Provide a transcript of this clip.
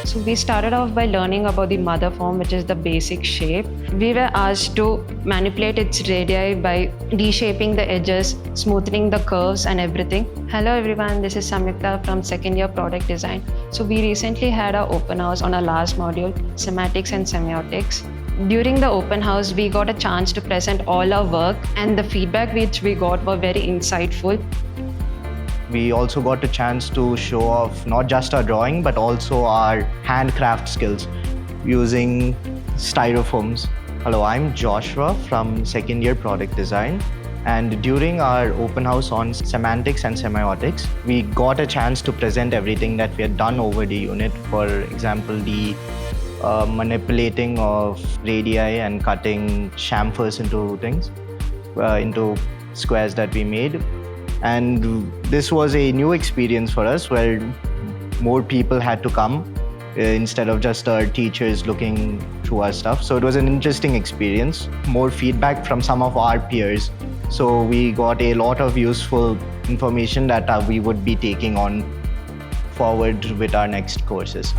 So we started off by learning about the mother form, which is the basic shape. We were asked to manipulate its radii by reshaping the edges, smoothing the curves and everything. Hello everyone, this is Samyuktha from second year product design. So we recently had our open house on our last module, semantics and semiotics. During the open house, we got a chance to present all our work, and the feedback which we got were very insightful. We also got a chance to show off not just our drawing, but also our handcraft skills using styrofoams. Hello, I'm Joshua from second year product design. And during our open house on semantics and semiotics, we got a chance to present everything that we had done over the unit. For example, the manipulating of radii and cutting chamfers into things, into squares that we made. And this was a new experience for us where more people had to come instead of just our teachers looking through our stuff. So it was an interesting experience, more feedback from some of our peers. So we got a lot of useful information that we would be taking on forward with our next courses.